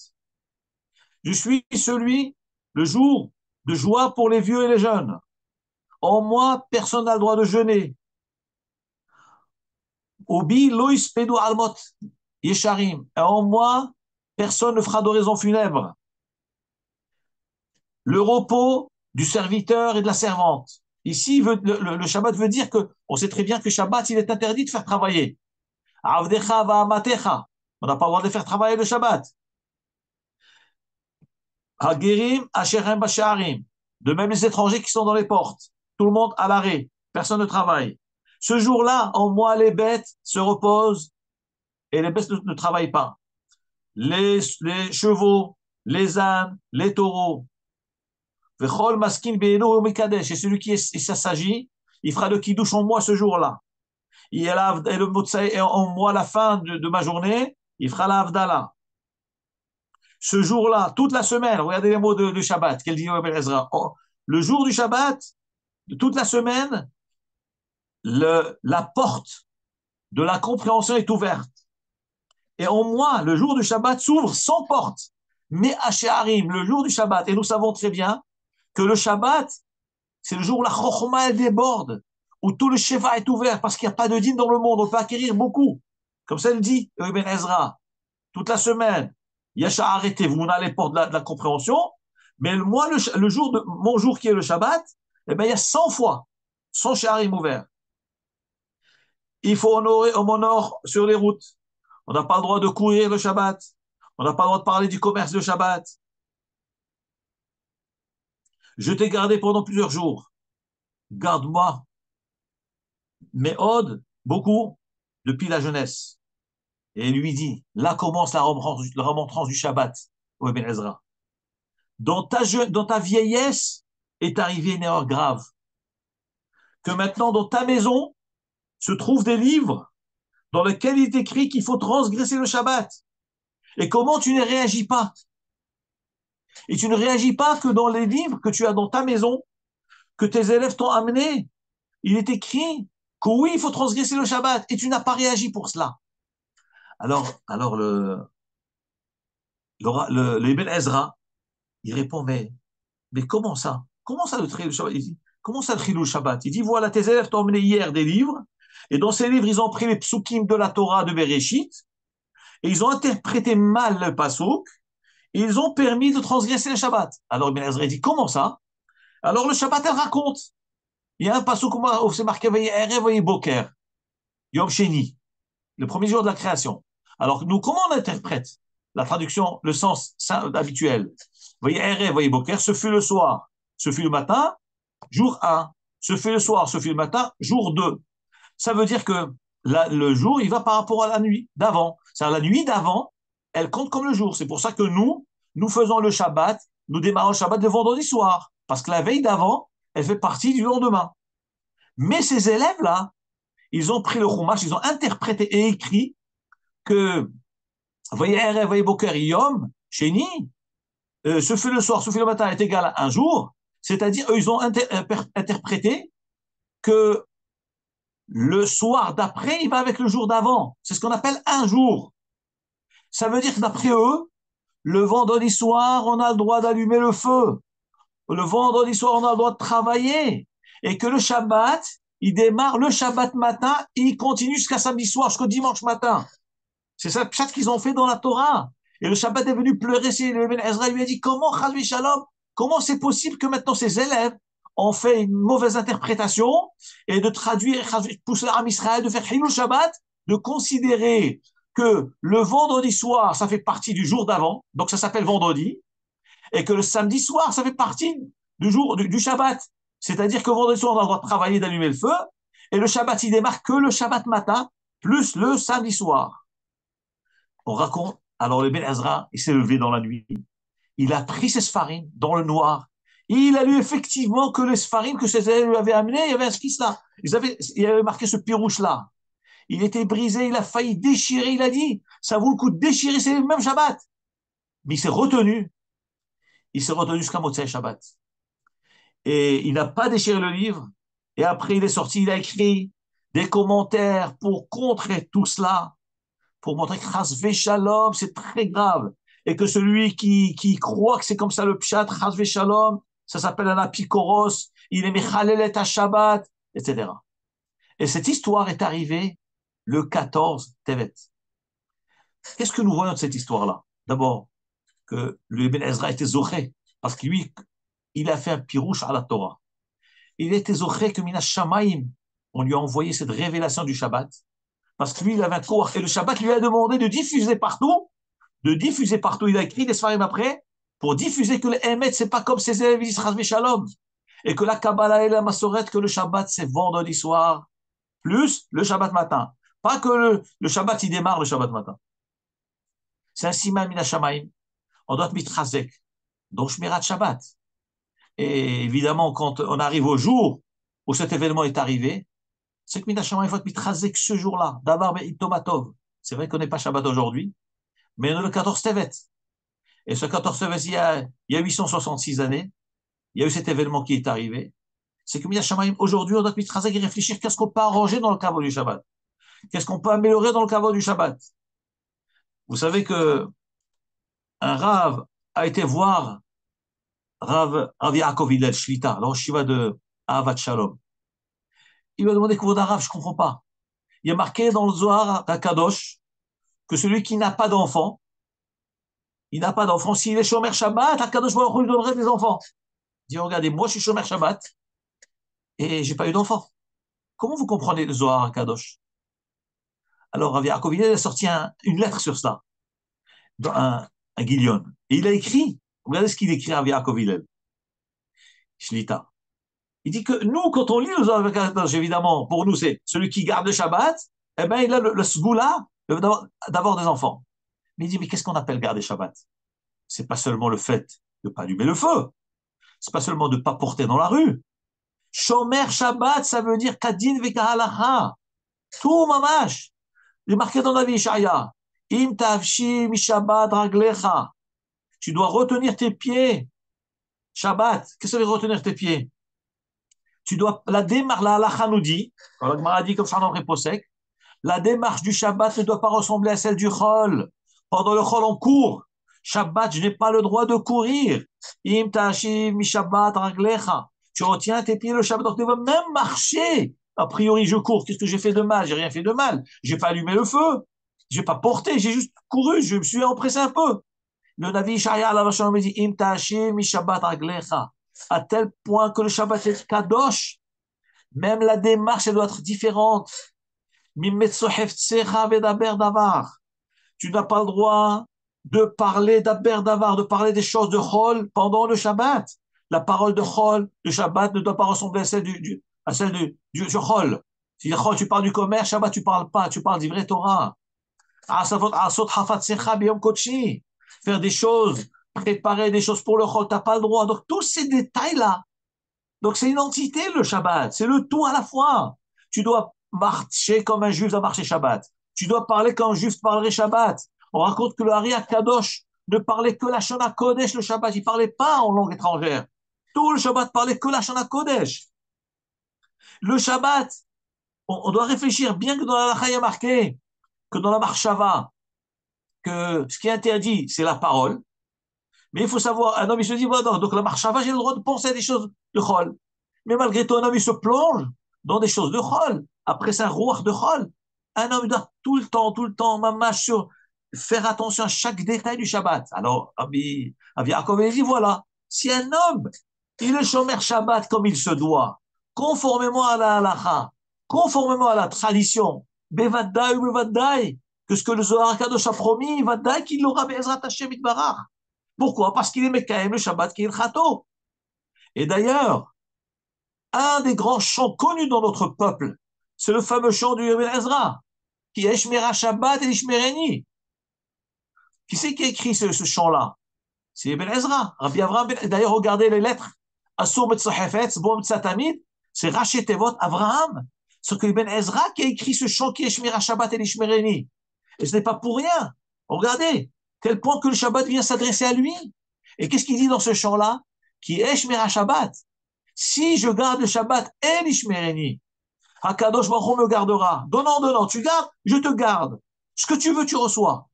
Je suis le jour de joie pour les vieux et les jeunes. En moi, personne n'a le droit de jeûner. Obi lois pedu almot yesharim. Et en moi, personne ne fera d'oraison funèbre. Le repos du serviteur et de la servante. Ici, le Shabbat veut dire que, on sait très bien que Shabbat, il est interdit de faire travailler. Avdecha va amatecha. On n'a pas le droit de faire travailler le Shabbat. Hagerim asherem basharim. De même les étrangers qui sont dans les portes. Tout le monde à l'arrêt. Personne ne travaille. Ce jour-là, en moi, les bêtes se reposent et les bêtes ne travaillent pas. Les chevaux, les ânes, les taureaux. Vechol maskin be'eno mikadesh. Et celui qui s'agit, il fera le kiddush en moi ce jour-là. Et en moi, la fin de ma journée, il fera la havdalah. Ce jour-là, toute la semaine, regardez les mots de Shabbat, qu'elle dit au Ben Ezra. Oh, le jour du Shabbat, de toute la semaine, la porte de la compréhension est ouverte. Et en moi, le jour du Shabbat s'ouvre sans porte. Mais à Sheharim, le jour du Shabbat, et nous savons très bien que le Shabbat, c'est le jour où la Chokhmah elle déborde, où tout le Sheva est ouvert, parce qu'il n'y a pas de dîme dans le monde, on peut acquérir beaucoup. Comme ça, il dit, Ben Ezra, toute la semaine, Yasha arrêtez, vous n'allez pas de la compréhension, mais moi, le jour de mon jour qui est le Shabbat, eh ben, il y a 100 fois, 100 Sheharim ouverts. Il faut honorer, on honore sur les routes. On n'a pas le droit de courir le Shabbat. On n'a pas le droit de parler du commerce le Shabbat. Je t'ai gardé pendant plusieurs jours. Garde-moi, mais Ode, beaucoup, depuis la jeunesse. Et il lui dit, là commence la remontrance du Shabbat, au Ben Ezra. Dans ta vieillesse est arrivée une erreur grave. Que maintenant, dans ta maison, se trouvent des livres dans lesquels il est écrit qu'il faut transgresser le Shabbat. Et comment tu ne réagis pas? Et tu ne réagis pas que dans les livres que tu as dans ta maison, que tes élèves t'ont amené, il est écrit que oui, il faut transgresser le Shabbat, et tu n'as pas réagi pour cela. Alors le Ibn Ezra, il répond, mais comment ça? Comment ça le Chilul Shabbat? Il dit, comment ça le Chilul Shabbat? Il dit, voilà, tes élèves t'ont emmené hier des livres, et dans ces livres, ils ont pris les psukim de la Torah de Bereshit, et ils ont interprété mal le pasouk, et ils ont permis de transgresser le Shabbat. Alors Ibn Ezra dit, comment ça? Alors le Shabbat, elle raconte. Il y a un pasouk où c'est marqué, Voyez Boker, Yom Sheni, le premier jour de la création. Alors nous, comment on interprète la traduction, le sens habituel? Voyez Erev, voyez Boker, ce fut le soir, ce fut le matin, jour 1. Ce fut le soir, ce fut le matin, jour 2. Ça veut dire que le jour, il va par rapport à la nuit d'avant. C'est-à-dire la nuit d'avant, elle compte comme le jour. C'est pour ça que nous faisons le Shabbat, nous démarrons le Shabbat le vendredi soir. Parce que la veille d'avant, elle fait partie du lendemain. Mais ces élèves-là, ils ont pris le Chumash, ils ont interprété et écrit que, voyez Erev, voyez Boker, Yom, Sheni, ce fut le soir, ce fut le matin est égal à un jour. C'est-à-dire, eux, ils ont interprété que le soir d'après, il va avec le jour d'avant. C'est ce qu'on appelle un jour. Ça veut dire que d'après eux, le vendredi soir, on a le droit d'allumer le feu. Le vendredi soir, on a le droit de travailler. Et que le Shabbat, il démarre le Shabbat matin et il continue jusqu'à samedi soir, jusqu'au dimanche matin. C'est ça le qu'ils ont fait dans la Torah. Et le Shabbat est venu pleurer. Le Ben Ezra lui a dit, comment c'est possible que maintenant ces élèves ont fait une mauvaise interprétation et de traduire, pousser l'Am Israël, de faire Hilul Shabbat, de considérer que le vendredi soir, ça fait partie du jour d'avant, donc ça s'appelle vendredi, et que le samedi soir, ça fait partie du Shabbat. C'est-à-dire que vendredi soir, on a le droit de travailler, d'allumer le feu, et le Shabbat, il démarre que le Shabbat matin, plus le samedi soir. On raconte, alors le Ben Ezra, il s'est levé dans la nuit, il a pris ses sfarim dans le noir, et il a lu effectivement que les sfarim que ses élèves lui avaient amenés, il y avait inscrit cela. Il avait marqué ce pirouche-là. Il était brisé, il a failli déchirer, il a dit, ça vaut le coup de déchirer, c'est le même Shabbat. Mais il s'est retenu jusqu'à Motzei Shabbat. Et il n'a pas déchiré le livre, et après il est sorti, il a écrit des commentaires pour contrer tout cela, pour montrer que Chas Shalom, c'est très grave. Et que celui qui croit que c'est comme ça le pshat, Chas Shalom, ça s'appelle un apikoros, il est Mechalelet à Shabbat, etc. Et cette histoire est arrivée le 14 Tevet. Qu'est-ce que nous voyons de cette histoire-là? D'abord, que le Ibn Ezra était zoché, parce que lui, il a fait un pirouche à la Torah. Il était zoché que Mina Shamaim, on lui a envoyé cette révélation du Shabbat, parce que lui, il avait un cours, et le Shabbat lui a demandé de diffuser partout. Il a écrit des Sfarim après, pour diffuser que le Emet, c'est pas comme ses élèves d'Israël Shalom. Et que la Kabbalah et la Masoret, que le Shabbat, c'est vendredi soir, plus le Shabbat matin. Pas que le Shabbat, il démarre le Shabbat matin. C'est un siman min Shamaim. On doit être mitrazek. Donc, Shmirat Shabbat. Et évidemment, quand on arrive au jour où cet événement est arrivé, c'est que min Shamaim, il faut être mitrazek ce jour-là. D'abord, Tomatov. C'est vrai qu'on n'est pas Shabbat aujourd'hui, mais on est le 14 Tevet. Et ce 14 février, il y a 866 années, il y a eu cet événement qui est arrivé. C'est que Shamaim, aujourd'hui, on doit réfléchir qu'est-ce qu'on peut arranger dans le caveau du Shabbat. Qu'est-ce qu'on peut améliorer dans le caveau du Shabbat. Vous savez que un Rav a été voir Rav Yaakov Hillel Shlita, la Shiva de Ahavat Shalom. Il lui a demandé Kvod Rav, je ne comprends pas. Il y a marqué dans le Zohar à Kadosh que celui qui n'a pas d'enfant, il n'a pas d'enfant. S'il est Shomer Shabbat, Kadosh Baruch Hu lui donnerait des enfants. Il dit, regardez, moi je suis Shomer Shabbat et j'ai pas eu d'enfant. Comment vous comprenez le Zohar à Kadosh? Alors Rav Yaakov Hillel a sorti une lettre sur cela, dans un guillon. Et il a écrit, regardez ce qu'il écrit à Rav Yaakov Hillel, Shlita. Il dit que nous, quand on lit le Zohar à Kadosh, évidemment, pour nous, c'est celui qui garde le Shabbat, eh ben, il a le sgoula d'avoir des enfants. Mais il dit, mais qu'est-ce qu'on appelle garder Shabbat? C'est pas seulement le fait de ne pas allumer le feu. C'est pas seulement de ne pas porter dans la rue. Shomer Shabbat, ça veut dire Kadin Vekahalacha. Tout mamash. Il est marqué dans la vie, Ishaya. Im tavshi mi Shabbat raglecha. Tu dois retenir tes pieds. Shabbat. Qu'est-ce que ça veut dire retenir tes pieds? Tu dois, la démarche, la halacha nous dit, quand la Gemara dit comme ça dans le Reposek, la démarche du Shabbat ne doit pas ressembler à celle du Chol. Pendant le Chol, on court. Shabbat, je n'ai pas le droit de courir. Im ta'ashiv mi Shabbat raglecha. Tu retiens tes pieds le Shabbat, donc tu vas même marcher. A priori, je cours. Qu'est-ce que j'ai fait de mal? J'ai rien fait de mal. J'ai pas allumé le feu. J'ai pas porté. J'ai juste couru. Je me suis empressé un peu. Le Navi Ishaya me dit Im ta'ashiv mi Shabbat raglecha. À tel point que le Shabbat est kadosh. Même la démarche, elle doit être différente. Tu n'as pas le droit de parler d'Aber Davar, de parler des choses de Chol pendant le Shabbat. La parole de Chol, de Shabbat, ne doit pas ressembler à celle du Chol. Si Chol, tu parles du commerce, Shabbat, tu parles pas, tu parles d'Ivrei Torah. Faire des choses, préparer des choses pour le Chol, tu n'as pas le droit. Donc, tous ces détails-là, donc c'est une entité, le Shabbat. C'est le tout à la fois. Tu dois marcher comme un juif doit marcher Shabbat. Tu dois parler comme un juif parlerait Shabbat. On raconte que le Hari Kadosh ne parlait que la Shana Kodesh le Shabbat. Il ne parlait pas en langue étrangère. Tout le Shabbat parlait que la Shana Kodesh. Le Shabbat, on doit réfléchir, bien que dans la Lacha il y a marqué, que dans la Marshava, que ce qui est interdit, c'est la parole. Mais il faut savoir, un homme, il se dit, voilà, donc la Marshava, j'ai le droit de penser à des choses de Chol. Mais malgré tout, un homme, il se plonge dans des choses de Chol. Après, c'est un roi de Chol. Un homme doit tout le temps, mamash sur, faire attention à chaque détail du Shabbat. Alors, Rabbi Yaakov, il dit, voilà, si un homme, il est Shomer Shabbat comme il se doit, conformément à la halacha, conformément à la tradition, Bevadai ou Bevadai, que ce que le Zohar Kadosh a promis, Bevadai qu'il l'aura Be'ezrat Hashem Itbarach. Pourquoi? Parce qu'il est Mekaim le Shabbat qui est le Chato. Et d'ailleurs, un des grands chants connus dans notre peuple, c'est le fameux chant du Ibn Ezra, qui est Shmira Shabbat et Ishmereni. Qui c'est qui a écrit ce chant-là? C'est Ibn Ezra. Rabbi Avraham. D'ailleurs, regardez les lettres. Asur Metzahefetz, Bo Metzatamid, c'est Rashi Tevot Avraham. C'est que Ibn Ezra qui a écrit ce chant qui est Shmira Shabbat et Ishmereni. Et ce n'est pas pour rien. Regardez, tel point que le Shabbat vient s'adresser à lui. Et qu'est-ce qu'il dit dans ce chant-là? Qui est Shmira Shabbat. Si je garde le Shabbat et l'Ishmereni, Hakadosh Baruch Hu me gardera. Donnant, tu gardes, je te garde. Ce que tu veux, tu reçois.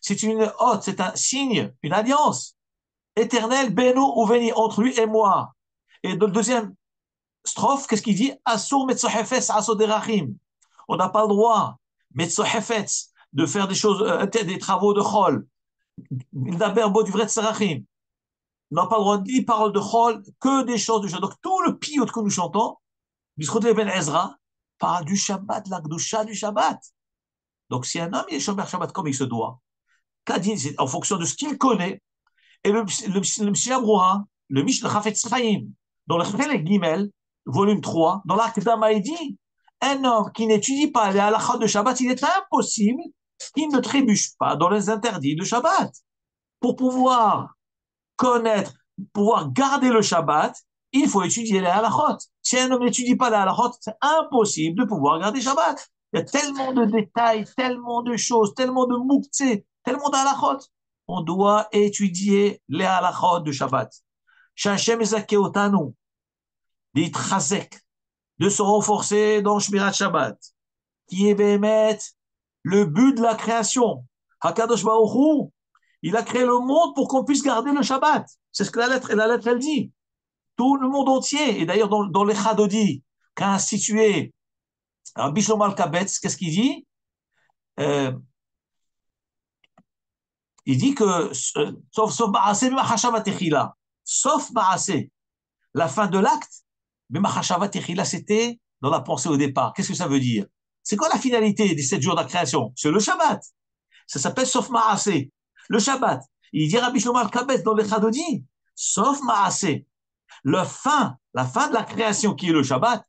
C'est une hôte, c'est un signe, une alliance éternelle, Benu ou Veni, entre lui et moi. Et dans le deuxième strophe, qu'est-ce qu'il dit? Asur Metzohefetz Asoderachim. On n'a pas le droit, Metzohefetz, de faire des choses, des travaux de Chol. D'Aberbo du vrai Tzarachim. On n'a pas le droit de dire parole de Chol, que des choses de Shabbat. Donc tout le piyot que nous chantons, Bishkot Ben Ezra, parle du Shabbat, la Gdusha du Shabbat. Donc si un homme il est Shomer Shabbat comme il se doit, Kadin, c'est en fonction de ce qu'il connaît, et le Mishnah Brura, le Mishnah Chafetz Chaim, dans le Chelek Gimel, volume 3, dans l'Akdama, il dit, un homme qui n'étudie pas les halachot de Shabbat, il est impossible qu'il ne trébuche pas dans les interdits de Shabbat. Pour pouvoir connaître, pouvoir garder le Shabbat, il faut étudier les halachot. Si un homme n'étudie pas les halachot, c'est impossible de pouvoir garder Shabbat. Il y a tellement de détails, tellement de choses, tellement de mouktsé tellement d'halachot. On doit étudier les halachot de Shabbat. Shachem ezake otanu, d'itchazek, de se renforcer dans le Shmirat Shabbat, qui est Béhémet, le but de la création. Hakadosh Baruch Hu, il a créé le monde pour qu'on puisse garder le Shabbat. C'est ce que la lettre elle dit. Tout le monde entier. Et d'ailleurs, dans les Chadodi, qu'a institué Rabbi Shlomo Alkabetz, qu'est-ce qu'il dit? Il dit que, sauf Ma'aseh, Machashava Techila, sauf Ma'aseh, la fin de l'acte, mais Machashava Techila, c'était dans la pensée au départ. Qu'est-ce que ça veut dire? C'est quoi la finalité des 7 jours de la création? C'est le Shabbat. Ça s'appelle sauf Ma'aseh. Le Shabbat. Il dit Rabbi Shlomo Alkabetz dans les Chadodi, sauf Ma'aseh. La fin de la création qui est le Shabbat,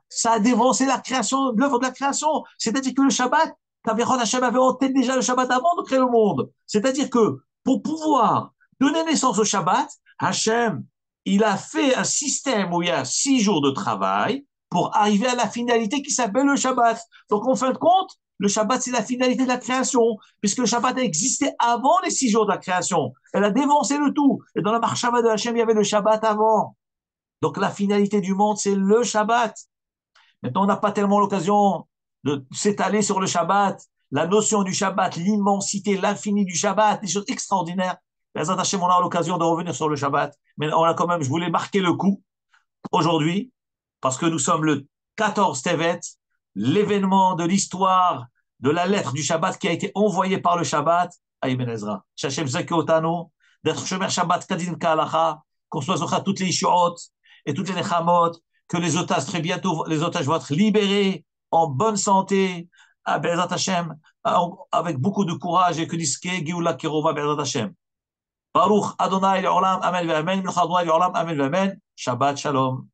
ça a dévancé la création, l'œuvre de la création. C'est-à-dire que le Shabbat, Hashem avait en tête déjà le Shabbat avant de créer le monde. C'est-à-dire que pour pouvoir donner naissance au Shabbat, Hashem, il a fait un système où il y a 6 jours de travail pour arriver à la finalité qui s'appelle le Shabbat. Donc en fin de compte, le Shabbat, c'est la finalité de la création, puisque le Shabbat a existé avant les 6 jours de la création. Elle a dévancé le tout. Et dans la marche Shabbat de Hachem, il y avait le Shabbat avant. Donc la finalité du monde, c'est le Shabbat. Maintenant, on n'a pas tellement l'occasion de s'étaler sur le Shabbat, la notion du Shabbat, l'immensité, l'infini du Shabbat, des choses extraordinaires. Bezrat Hachem, on a l'occasion de revenir sur le Shabbat. Mais on a quand même, je voulais marquer le coup aujourd'hui, parce que nous sommes le 14 Tevet, l'événement de l'histoire de la lettre du Shabbat qui a été envoyée par le Shabbat à Ibn Ezra. Shachem Zeki Otanu, d'être Shomer Shabbat Kadin Kalacha, qu'on soit zocha toutes les Ishuot et toutes les Nechamot, que les otages, très bientôt, les otages vont être libérés en bonne santé, à Bezrat Hashem, avec beaucoup de courage et que l'Iske, Géoula Kirova, Bezrat Hashem. Baruch Adonai Olam, Amen, Amen, Amen, Amen, Shabbat Shalom.